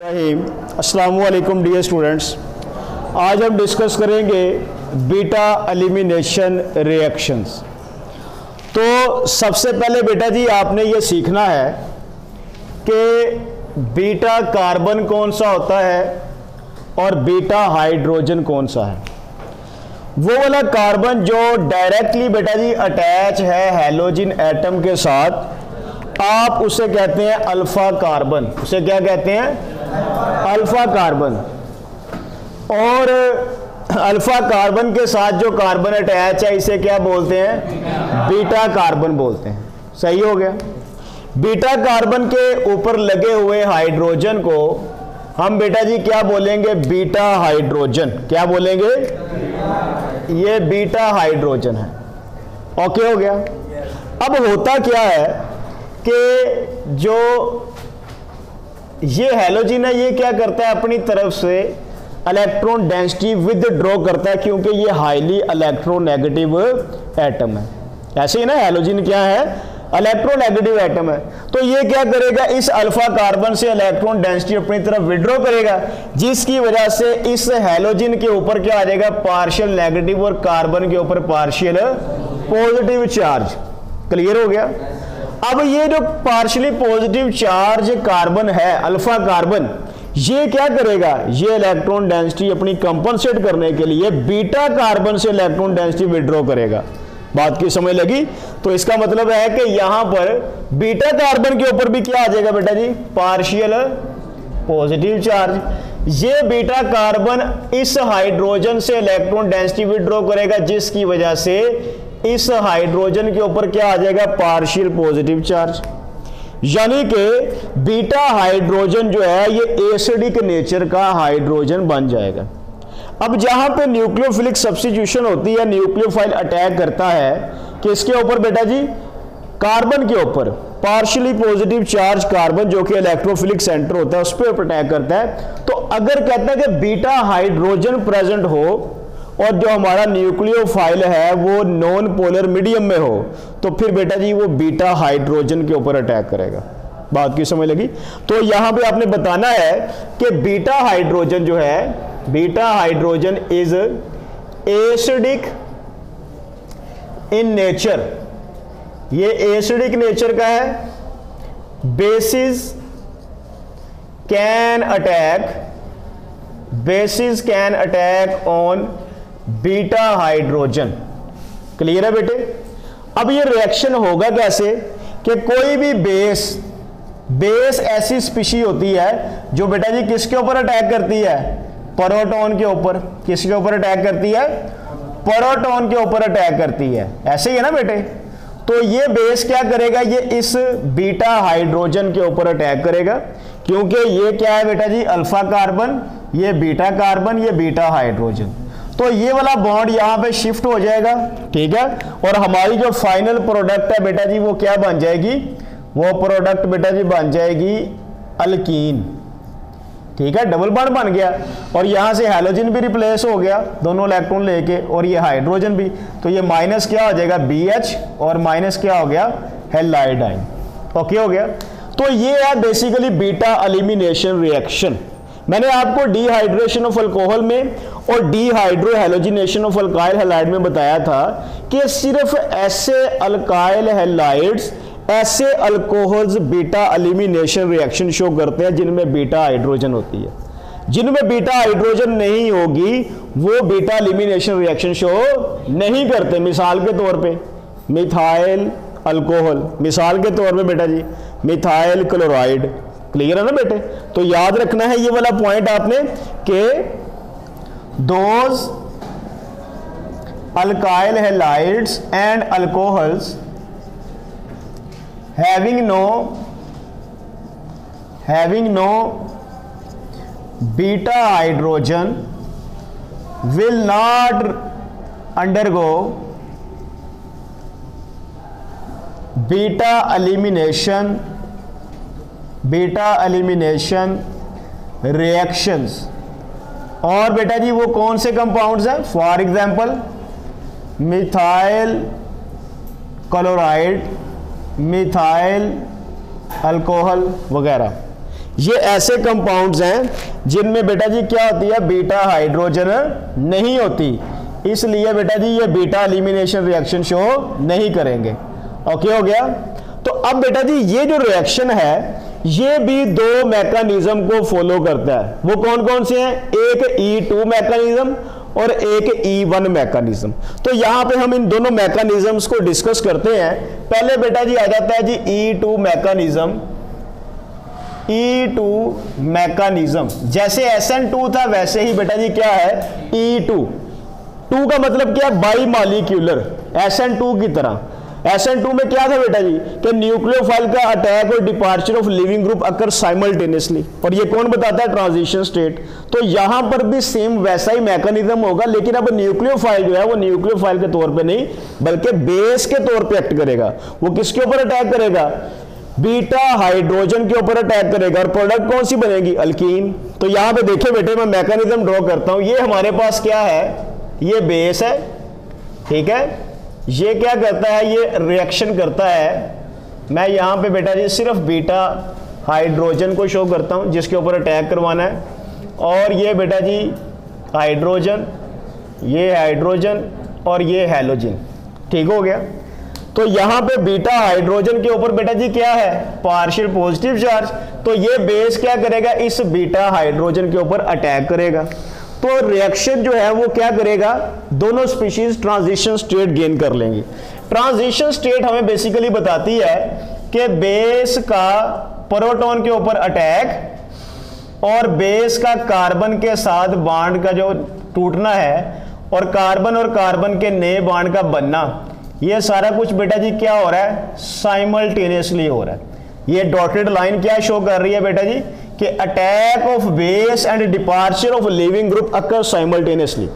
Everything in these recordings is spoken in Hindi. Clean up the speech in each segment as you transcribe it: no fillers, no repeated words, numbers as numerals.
अस्सलाम वालेकुम डियर स्टूडेंट्स, आज हम डिस्कस करेंगे बीटा एलिमिनेशन रिएक्शंस। तो सबसे पहले बेटा जी आपने ये सीखना है कि बीटा कार्बन कौन सा होता है और बीटा हाइड्रोजन कौन सा है। वो वाला कार्बन जो डायरेक्टली बेटा जी अटैच है हैलोजन एटम के साथ, आप उसे कहते हैं अल्फा कार्बन। उसे क्या कहते हैं? Alpha carbon. और अल्फा कार्बन के साथ जो कार्बन अटैच है इसे क्या बोलते हैं? बीटा कार्बन बोलते हैं। सही हो गया। बीटा कार्बन के ऊपर लगे हुए हाइड्रोजन को हम बेटा जी क्या बोलेंगे? Beta hydrogen. क्या बोलेंगे? ये बीटा हाइड्रोजन है। ओके हो गया। अब होता क्या है कि जो ये हैलोजन है ये क्या करता है? अपनी तरफ से इलेक्ट्रॉन डेंसिटी विदड्रॉ करता है, क्योंकि ये हाईली इलेक्ट्रोनेगेटिव एटम है। ऐसे ही ना, हैलोजन क्या है? इलेक्ट्रोनेगेटिव एटम है। तो ये क्या करेगा? इस अल्फा कार्बन से इलेक्ट्रॉन डेंसिटी अपनी तरफ विड्रॉ करेगा, जिसकी वजह से इस हैलोजन के ऊपर क्या आ जाएगा? पार्शियल नेगेटिव और कार्बन के ऊपर पार्शियल पॉजिटिव चार्ज। क्लियर हो गया। अब ये जो पार्शियली पॉजिटिव चार्ज कार्बन है, अल्फा कार्बन, ये क्या करेगा? ये इलेक्ट्रॉन डेंसिटी अपनी कंपनसेट करने के लिए बीटा कार्बन से इलेक्ट्रॉन डेंसिटी विड्रॉ करेगा। बात की समझ लगी? तो इसका मतलब है कि यहां पर बीटा कार्बन के ऊपर भी क्या आ जाएगा बेटा जी? Partial positive charge. ये बीटा कार्बन इस हाइड्रोजन से इलेक्ट्रॉन डेंसिटी विड्रॉ करेगा, जिसकी वजह से इस हाइड्रोजन के ऊपर क्या आ जाएगा? Partial positive charge. यानी कि बीटा हाइड्रोजन जो है ये एसिडिक नेचर का हाइड्रोजन बन जाएगा। अब जहां पे न्यूक्लियोफिलिक सब्स्टिट्यूशन होती है, न्यूक्लियोफाइल अटैक करता है किसके ऊपर बेटा जी? कार्बन के ऊपर। पार्शियली पॉजिटिव चार्ज कार्बन जो कि इलेक्ट्रोफिलिक सेंटर होता है उस पर अटैक करता है। तो अगर कहता है कि बीटा हाइड्रोजन प्रेजेंट हो और जो हमारा न्यूक्लियोफाइल है वो नॉन पोलर मीडियम में हो, तो फिर बेटा जी वो बीटा हाइड्रोजन के ऊपर अटैक करेगा। बात की समझ लगी? तो यहां पे आपने बताना है कि बीटा हाइड्रोजन जो है, beta hydrogen is acidic in nature. ये एसिडिक नेचर का है। Basis can attack on beta hydrogen. Clear है बेटे? अब ये रिएक्शन होगा कैसे कि कोई भी बेस ऐसी स्पीशी होती है जो बेटा जी किसके ऊपर अटैक करती है? प्रोटॉन के ऊपर। किसके ऊपर अटैक करती है? प्रोटॉन के ऊपर अटैक करती है। ऐसे ही है ना बेटे? तो ये बेस क्या करेगा? ये इस बीटा हाइड्रोजन के ऊपर अटैक करेगा, क्योंकि ये क्या है बेटा जी? अल्फा कार्बन, ये बीटा कार्बन, ये बीटा हाइड्रोजन। तो ये वाला बॉन्ड यहां पे शिफ्ट हो जाएगा। ठीक है। और हमारी जो फाइनल प्रोडक्ट है बेटा जी वो क्या बन जाएगी? वो प्रोडक्ट बेटा जी बन जाएगी अल्कीन। ठीक है, डबल बॉन्ड बन गया और यहां से हैलोजन भी रिप्लेस हो गया दोनों इलेक्ट्रॉन लेके, और ये हाइड्रोजन भी। तो ये माइनस क्या हो जाएगा? BH, और माइनस क्या हो गया? Halide ion. ओके हो गया। तो ये है बेसिकली बीटा एलिमिनेशन रिएक्शन। मैंने आपको डिहाइड्रेशन ऑफ अल्कोहल में और dehydro halogenation of alkyl halide में बताया था कि सिर्फ ऐसे अल्काइल हैलाइड्स, ऐसे alcohols beta elimination reaction show करते हैं जिनमें बीटा हाइड्रोजन होती है। जिनमें बीटा हाइड्रोजन नहीं होगी वो बीटा एलिमिनेशन रिएक्शन शो नहीं करते। मिसाल के तौर पे मिथाइल अल्कोहल, मिसाल के तौर पे बेटा जी मिथाइल क्लोराइड। क्लियर है ना बेटे? तो याद रखना है ये वाला पॉइंट आपने कि those alkyl halides and alcohols having no beta hydrogen will not undergo beta elimination reactions। और बेटा जी वो कौन से कंपाउंड्स हैं? For example methyl chloride, methyl alcohol वगैरह। ये ऐसे कंपाउंड्स हैं जिनमें बेटा जी क्या होती है, बीटा हाइड्रोजन नहीं होती, इसलिए बेटा जी ये बीटा एलिमिनेशन रिएक्शन शो नहीं करेंगे। ओके हो गया। तो अब बेटा जी ये जो रिएक्शन है ये भी दो मैकेनिज्म को फॉलो करता है। वो कौन कौन से हैं, एक E2 मैकेनिज्म और एक E1 मैकेनिज्म। तो यहां पे हम इन दोनों मैकेनिज्म्स को डिस्कस करते हैं। पहले बेटा जी आ जाता है जी E2 मैकेनिज्म। E2 मैकेनिज्म जैसे SN2 था वैसे ही बेटा जी क्या है E2। 2 का मतलब क्या है, बाई मॉलिक्यूलर, SN2 की तरह। SN2 में क्या था बेटा जी कि न्यूक्लियोफाइल का अटैक और departure of leaving group occur simultaneously, और ये कौन बताता है, ट्रांजिशन स्टेट। तो यहां पर भी सेम वैसा ही मैकेनिज्म होगा, लेकिन अब न्यूक्लियोफाइल जो है वो न्यूक्लियोफाइल के तौर पे नहीं बल्कि बेस के तौर पे एक्ट करेगा। वो किसके ऊपर अटैक करेगा, बीटा हाइड्रोजन के ऊपर अटैक करेगा, और प्रोडक्ट कौन सी बनेगी, अल्कीन। तो यहां पे देखिए बेटे मैं मैकेनिज्म ड्रॉ करता हूं। ये हमारे पास क्या है, ये बेस है, ठीक है। ये क्या करता है, ये रिएक्शन करता है। मैं यहां पे बेटा जी सिर्फ बीटा हाइड्रोजन को शो करता हूं जिसके ऊपर अटैक करवाना है, और ये बेटा जी हाइड्रोजन, ये हाइड्रोजन और ये हैलोजन, ठीक हो गया। तो यहां पे बीटा हाइड्रोजन के ऊपर बेटा जी क्या है, पार्शियल पॉजिटिव चार्ज। तो ये बेस क्या करेगा, इस बीटा हाइड्रोजन के ऊपर अटैक करेगा। तो रिएक्शन जो है वो क्या करेगा, दोनों स्पीशीज ट्रांजिशन स्टेट गेन कर लेंगे। ट्रांजिशन स्टेट हमें बेसिकली बताती है कि बेस का प्रोटॉन के ऊपर अटैक और बेस का कार्बन के साथ बॉन्ड का जो टूटना है और कार्बन के नए बॉन्ड का बनना, ये सारा कुछ बेटा जी क्या हो रहा है, साइमल्टेनियसली हो रहा है। ये डॉटेड लाइन क्या शो कर रही है बेटा जी कि attack of base and departure of leaving group occur simultaneously,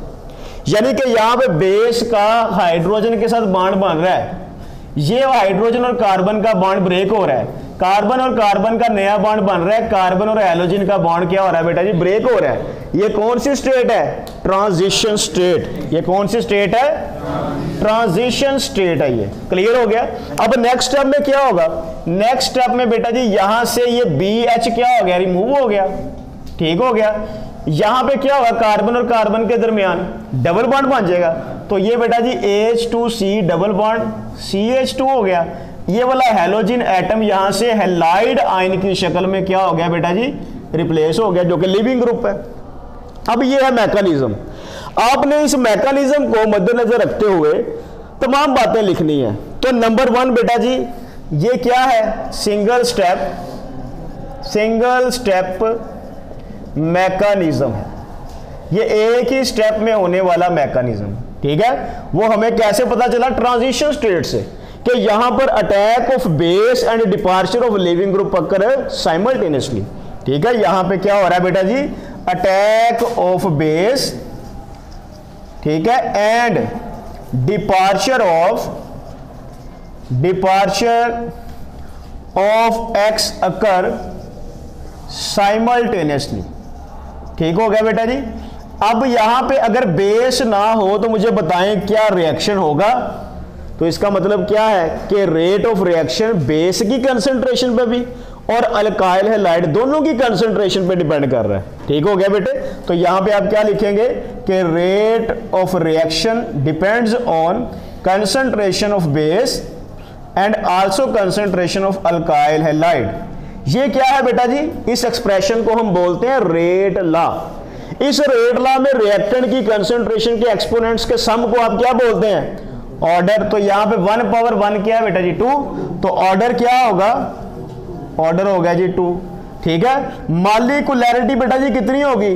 यानी कि यहां पे बेस का हाइड्रोजन के साथ बॉन्ड बन रहा है, ये हाइड्रोजन और कार्बन का बॉन्ड ब्रेक हो रहा है, कार्बन और कार्बन का नया बॉन्ड बन रहा है, कार्बन और हैलोजन का बॉन्ड क्या हो रहा है बेटा जी, ब्रेक हो रहा है। ये कौन सी स्टेट है, ट्रांजिशन स्टेट। ये कौन सी स्टेट है, ट्रांजिशन स्टेट है। ये क्लियर हो गया। अब नेक्स्ट स्टेप में क्या होगा, नेक्स्ट स्टेप में बेटा जी यहां से ये BH क्या हो गया, रिमूव हो गया, ठीक हो गया। यहां पे क्या होगा, कार्बन और कार्बन के दरमियान डबल बॉन्ड बन जाएगा। तो ये बेटा जी H2C डबल बॉन्ड CH2 हो गया। ये वाला हैलोजन एटम यहां से हैलाइड आयन की शक्ल में क्या हो गया बेटा जी, रिप्लेस हो गया, जो कि लिविंग ग्रुप है। अब ये है मैकेनिज्म। आपने इस मैकेनिज्म को मद्देनजर रखते हुए तमाम बातें लिखनी है। तो नंबर 1 बेटा जी ये क्या है, सिंगल स्टेप मैकेनिज्म है। ये एक ही स्टेप में होने वाला मैकेनिज्म, ठीक है। वो हमें कैसे पता चला, ट्रांजिशन स्टेट से, कि यहां पर attack of base and departure of leaving group occur simultaneously, ठीक है। यहां पे क्या हो रहा है बेटा जी, अटैक ऑफ बेस, ठीक है, and departure of x occur simultaneously, ठीक हो गया बेटा जी। अब यहां पे अगर बेस ना हो तो मुझे बताएं क्या रिएक्शन होगा। तो इसका मतलब क्या है कि रेट ऑफ रिएक्शन बेस की कंसंट्रेशन पे भी और अल्काइल हैलाइड दोनों की कंसंट्रेशन पे डिपेंड कर रहा है, ठीक हो गया बेटे। तो यहां पे आप क्या लिखेंगे कि rate of reaction depends on concentration of base and also concentration of alkyl halide. ये क्या है बेटा जी, इस एक्सप्रेशन को हम बोलते हैं रेट लॉ। इस रेट लॉ में रिएक्टेंट की कंसंट्रेशन के एक्सपोनेंट्स के सम को आप क्या बोलते हैं, ऑर्डर। तो यहां पे 1 पावर 1 क्या है बेटा जी, 2। तो ऑर्डर क्या होगा, ऑर्डर हो गया जी 2, ठीक है। मॉलिक्यूलैरिटी बेटा जी कितनी होगी,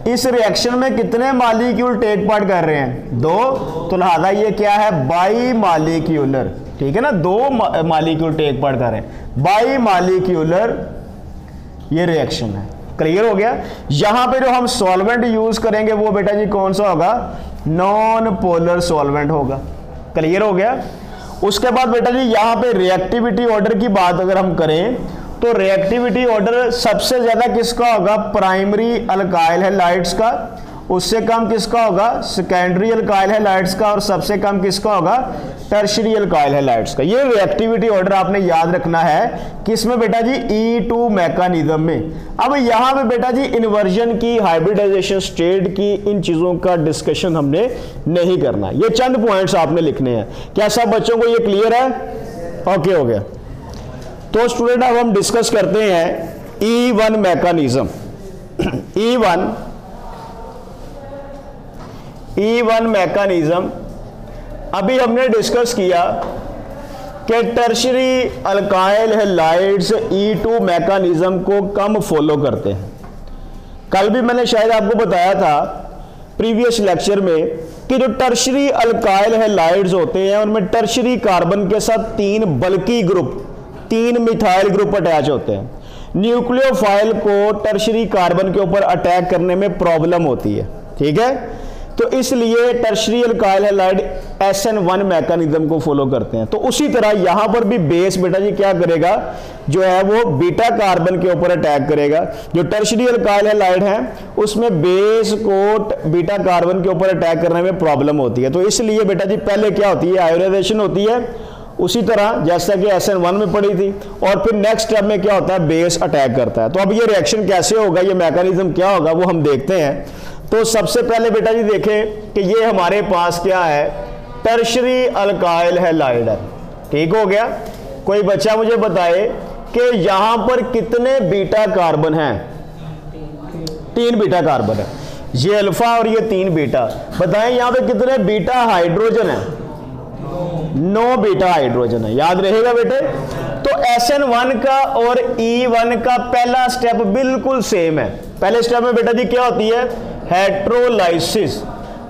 इस रिएक्शन में कितने मॉलिक्यूल टेक पार्ट कर रहे हैं, 2। तो लिहाजा ये क्या है, बाई मॉलिक्यूलर, ठीक है ना, 2 मॉलिक्यूल टेक पार्ट कर रहे हैं, बाई मॉलिक्यूलर ये रिएक्शन है। क्लियर हो गया। यहां पे जो हम सॉल्वेंट यूज करेंगे वो बेटा जी कौन सा होगा, नॉन पोलर सॉल्वेंट होगा। क्लियर हो गया। उसके बाद बेटा जी यहां पे रिएक्टिविटी ऑर्डर की बात अगर हम करें तो रिएक्टिविटी ऑर्डर सबसे ज्यादा किसका होगा, प्राइमरी अल्काइल हैलाइड्स का, उससे कम किसका होगा? सेकेंडरी अल्काइल हैलाइड्स का, और सबसे कम किसका होगा? टर्शियरी अल्काइल हैलाइड्स का। ये रिएक्टिविटी ऑर्डर आपने याद रखना है किसमें बेटा जी? E2 मैकेनिज्म में। अब यहां पे बेटा जी इन्वर्जन की, हाइब्रिडाइजेशन स्टेट की, इन चीजों का डिस्कशन हमने नहीं करना। ये चंद पॉइंट्स आपने लिखने हैं। क्या सब बच्चों को ये क्लियर है? ओके हो गया। तो स्टूडेंट अब हम डिस्कस करते हैं E1 मैकेनिज्म। E1 मैकेनिज्म अभी हमने डिस्कस किया कि tertiary alkyl halides E2 mechanism को कम फॉलो करते हैं। कल भी मैंने शायद आपको बताया था प्रीवियस लेक्चर में कि जो टर्शियरी अल्काइल हैलाइड्स होते हैं उनमें टर्शियरी कार्बन के साथ 3 बल्की ग्रुप, 3 मिथाइल ग्रुप अटैच होते हैं। न्यूक्लियोफाइल को टर्शियरी कार्बन के ऊपर अटैक करने में प्रॉब्लम होती है, ठीक है। तो इसलिए tertiary alkyl halide SN1 mechanism को फॉलो करते हैं। तो उसी तरह यहां पर भी बेस बेटा जी क्या करेगा? जो है वो बीटा कार्बन के ऊपर अटैक करेगा। जो टर्शियरी अल्काइल हैलाइड है उसमें बेस को बीटा कार्बन के ऊपर अटैक करने में प्रॉब्लम होती है। तो इसलिए बेटा जी पहले क्या होती है? आयोनाइजेशन होती है, उसी तरह जैसा कि SN1 में पड़ी थी, और फिर नेक्स्ट स्टेप में क्या होता है? बेस अटैक करता है। तो अब ये रिएक्शन कैसे होगा, ये मैकेनिज्म क्या होगा, वो हम देखते हैं। तो सबसे पहले बेटा जी देखें कि ये हमारे पास क्या है? टर्शियरी अल्काइल हैलाइड है, ठीक हो गया। कोई बच्चा मुझे बताए कि यहां पर कितने बीटा कार्बन हैं? 3 बीटा कार्बन है, ये अल्फा और ये 3 बीटा। बताएं यहां पे कितने बीटा हाइड्रोजन है? 9 बीटा हाइड्रोजन है, याद रहेगा बेटे। तो SN1 का और E1 का पहला स्टेप बिल्कुल सेम है। पहले स्टेप में बेटा जी क्या होती है? हेट्रोलाइसिस।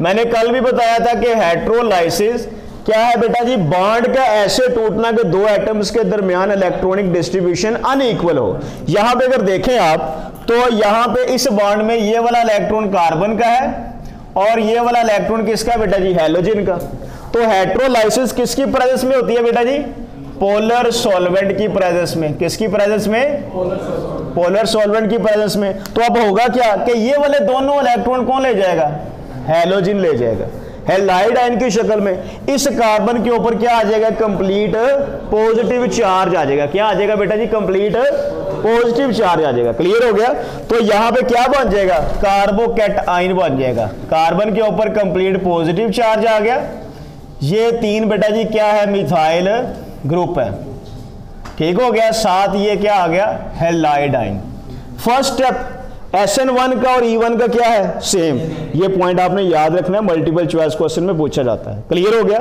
मैंने कल भी बताया था कि हेट्रोलाइसिस क्या है बेटा जी? बॉन्ड का ऐसे टूटना कि 2 एटम्स के दरमियान इलेक्ट्रॉनिक डिस्ट्रीब्यूशन अनइक्वल हो। यहां पे अगर देखें आप तो यहां पे इस बॉन्ड में ये वाला इलेक्ट्रॉन कार्बन का है और ये वाला इलेक्ट्रॉन किसका बेटा जी? हैलोजन का। तो हेट्रोलाइसिस किसकी प्रेजेंस में होती है बेटा जी? पोलर सॉल्वेंट की प्रेजेंस में। किसकी प्रेजेंस में? पोलर सॉल्वेंट की प्रेजेंस में। तो अब होगा क्या कि ये वाले दोनों इलेक्ट्रॉन कौन ले जाएगा? हैलोजन ले जाएगा, हैलाइड आयन की शक्ल में। इस कार्बन के ऊपर क्या आ जाएगा? कंप्लीट पॉजिटिव चार्ज आ जाएगा। क्या आ जाएगा बेटा जी? कंप्लीट पॉजिटिव चार्ज आ जाएगा। क्लियर हो गया? तो यहां पे क्या बन जाएगा? कार्बोकैटायन बन जाएगा। कार्बन के ऊपर कंप्लीट पॉजिटिव चार्ज आ गया। ये 3 बेटा जी क्या है? मिथाइल ग्रुप है, ठीक हो गया। साथ ये क्या आ गया? Halide ion. First step SN1 का और E1 का क्या है? सेम। ये पॉइंट आपने याद रखना है, मल्टीपल चॉइस क्वेश्चन में पूछा जाता है। क्लियर हो गया?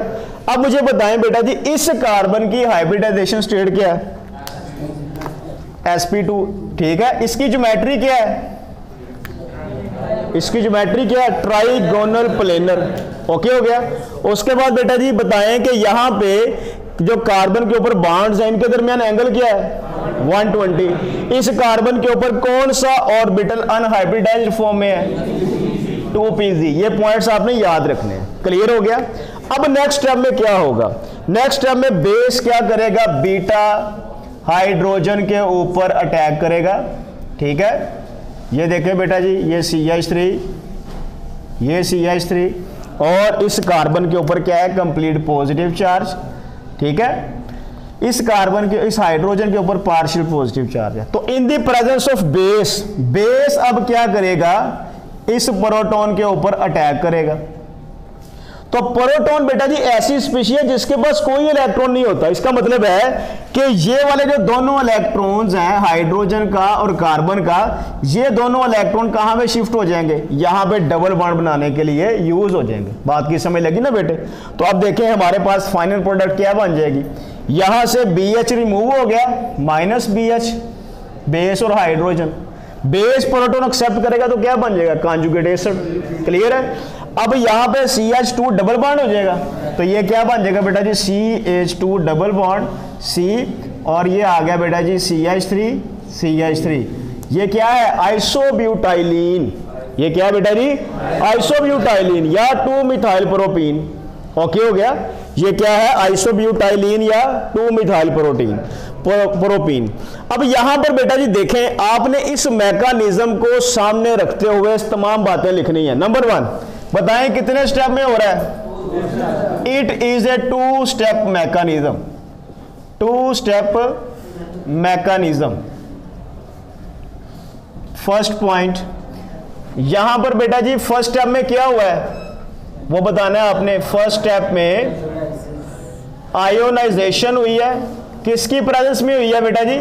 अब मुझे बताएं बेटा जी इस कार्बन की हाइब्रिडाइजेशन स्टेट क्या है? sp2, ठीक है। इसकी ज्योमेट्री क्या है? इसकी ज्योमेट्री क्या है? Trigonal planar. ओके हो गया। उसके बाद बेटा जी बताएं कि यहां पे जो कार्बन के ऊपर बॉन्ड्स हैं इनके दरमियान एंगल क्या है? 120। इस कार्बन के ऊपर कौन सा ऑर्बिटल अनहाइब्रिडाइज्ड फॉर्म में है? 2pz। ये पॉइंट्स आपने याद रखने हैं। क्लियर हो गया? अब नेक्स्ट स्टेप में क्या होगा? नेक्स्ट स्टेप में बेस क्या करेगा? बीटा हाइड्रोजन के ऊपर अटैक करेगा, ठीक है। ये देखें बेटा जी, ये CH3, ये CH3, और इस कार्बन के ऊपर क्या है? कंप्लीट पॉजिटिव चार्ज, ठीक है। इस कार्बन के, इस हाइड्रोजन के ऊपर पार्शियल पॉजिटिव चार्ज है। तो in the presence of base, base अब क्या करेगा? इस प्रोटॉन के ऊपर अटैक करेगा। तो प्रोटॉन बेटा जी ऐसी स्पीशीज है जिसके पास कोई इलेक्ट्रॉन नहीं होता। इसका मतलब है कि ये वाले जो दोनों इलेक्ट्रॉन्स हैं हाइड्रोजन का और कार्बन का, ये दोनों इलेक्ट्रॉन कहां पे शिफ्ट हो जाएंगे? यहां पे डबल बॉन्ड बनाने के लिए यूज हो जाएंगे। बात की समझ लगी ना बेटे? तो अब देखें हमारे पास फाइनल प्रोडक्ट क्या बन जाएगी? यहां से BH रिमूव हो गया, -BH, बेस और हाइड्रोजन। बेस प्रोटॉन एक्सेप्ट करेगा तो क्या बन जाएगा? Conjugate acid. क्लियर है? अब यहां पे CH2 डबल बॉन्ड हो जाएगा, तो ये क्या बन जाएगा बेटा जी? CH2 डबल बॉन्ड C, और ये आ गया बेटा जी CH3। ये क्या है? आइसोब्यूटाइलिन। ये क्या है बेटा जी? आइसोब्यूटाइलिन या 2 मिथाइल प्रोपीन। ओके हो गया। ये क्या है, आइसोब्यूटाइलिन या 2 मिथाइल प्रोपीन। अब यहां पर बेटा जी देखें, आपने इस मैकेनिज्म को सामने रखते हुए तमाम बातें लिखनी है। नंबर 1 बताएं कितने स्टेप में हो रहा है। It is a 2 step mechanism, 2 step mechanism. First point, यहां पर बेटा जी फर्स्ट स्टेप में क्या हुआ है वो बताना है आपने। फर्स्ट स्टेप में आयोनाइजेशन हुई है, किसकी प्रेजेंस में हुई है बेटा जी,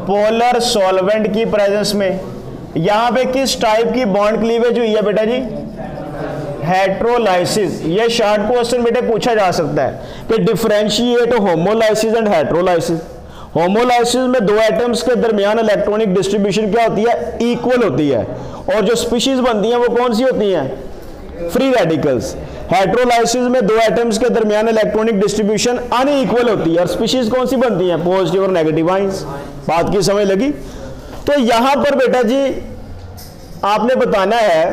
पोलर सॉल्वेंट की प्रेजेंस में। यहां पे किस टाइप की बॉन्ड क्लीवेज हुई है बेटा जी, हेट्रोलाइसिस। ये शॉर्ट क्वेश्चन बेटे पूछा जा सकता है कि डिफरेंशिएट होमोलाइसिस एंड हेट्रोलाइसिस। होमोलाइसिस में 2 एटम्स के दरमियान इलेक्ट्रॉनिक डिस्ट्रीब्यूशन क्या होती है, इक्वल होती है, और जो स्पीशीज बनती हैं वो कौन सी होती हैं, फ्री रेडिकल्स। हेट्रोलाइसिस में 2 एटम्स के दरमियान इलेक्ट्रॉनिक डिस्ट्रीब्यूशन अनइक्वल होती है, और स्पीशीज कौन सी बनती हैं, पॉजिटिव और नेगेटिव आयंस। बात की समझ लगी। तो यहां पर बेटा जी आपने बताना है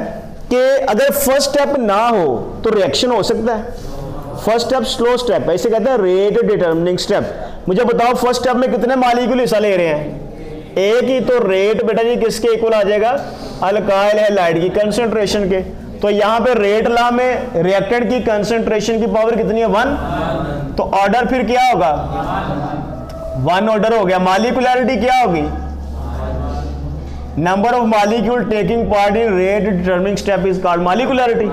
कि अगर फर्स्ट स्टेप ना हो तो रिएक्शन हो सकता है। फर्स्ट स्टेप स्लो स्टेप है, इसे कहते हैं रेट डिटर्मिनिंग स्टेप। मुझे बताओ फर्स्ट स्टेप में कितने मॉलिक्यूल हिस्सा ले रहे हैं, एक ही। तो रेट बेटा जी किसके इक्वल आ जाएगा, अल्काइल हैलाइड की कंसंट्रेशन के। तो यहां पे रेट लॉ में रिएक्टेंट की कंसंट्रेशन की पावर कितनी है, 1। तो ऑर्डर फिर क्या होगा, 1 ऑर्डर हो गया। मॉलिक्यूलरिटी क्या होगी, number of molecule taking part in rate determining step is called molecularity.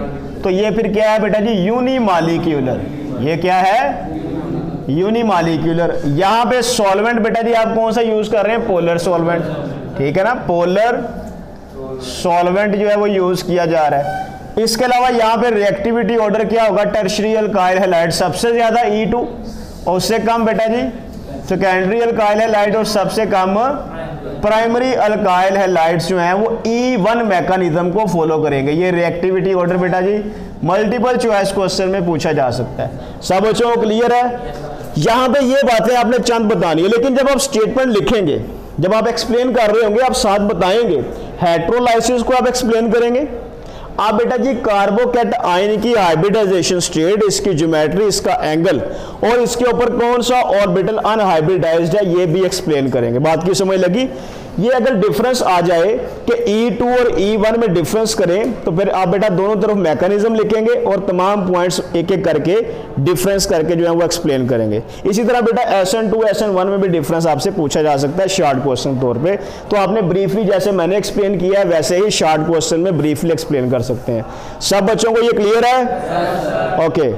तो ये फिर क्या है बेटा जी, यूनिमॉलिक्यूलर। ये क्या है, यूनिमॉलिक्यूलर। यहां पे सॉल्वेंट बेटा जी आप कौन सा यूज कर रहे हैं, पोलर सॉल्वेंट, ठीक है ना, पोलर सॉल्वेंट जो है वो यूज किया जा रहा है। इसके अलावा यहां पे रिएक्टिविटी ऑर्डर क्या होगा, टर्शियरी अल्काइल हैलाइड सबसे ज्यादा E2, और उससे कम बेटा जी सेकेंडरी अल्काइल हैलाइड, और सबसे कम प्राइमरी अल्काइल हैलाइड्स जो हैं वो E1 मैकेनिज्म को फॉलो करेंगे। ये रिएक्टिविटी ऑर्डर बेटा जी मल्टीपल चॉइस क्वेश्चन में पूछा जा सकता है। सब बच्चों को क्लियर है। यहां पे ये बातें आपने चंद बतानी है, लेकिन जब आप स्टेटमेंट लिखेंगे, जब आप एक्सप्लेन कर रहे होंगे, आप साथ बताएंगे। हेट्रोलाइसिस को आप एक्सप्लेन करेंगे, आप बेटा जी कार्बोकैट आयन की हाइब्रिडाइजेशन स्टेट, इसकी ज्योमेट्री, इसका एंगल, और इसके ऊपर कौन सा ऑर्बिटल अनहाइब्रिडाइज्ड है ये भी एक्सप्लेन करेंगे। बात की समझ लगी। ये अगर डिफरेंस आ जाए कि E2 और E1 में डिफरेंस करें तो फिर आप बेटा दोनों तरफ मैकेनिज्म लिखेंगे और तमाम पॉइंट्स एक एक करके डिफरेंस करके जो है वो एक्सप्लेन करेंगे। इसी तरह बेटा SN2 SN1 में भी डिफरेंस आपसे पूछा जा सकता है शॉर्ट क्वेश्चन तौर पे। तो आपने ब्रीफली जैसे मैंने एक्सप्लेन किया है वैसे ही शॉर्ट क्वेश्चन में ब्रीफली एक्सप्लेन कर सकते हैं। सब बच्चों को ये क्लियर है? ओके।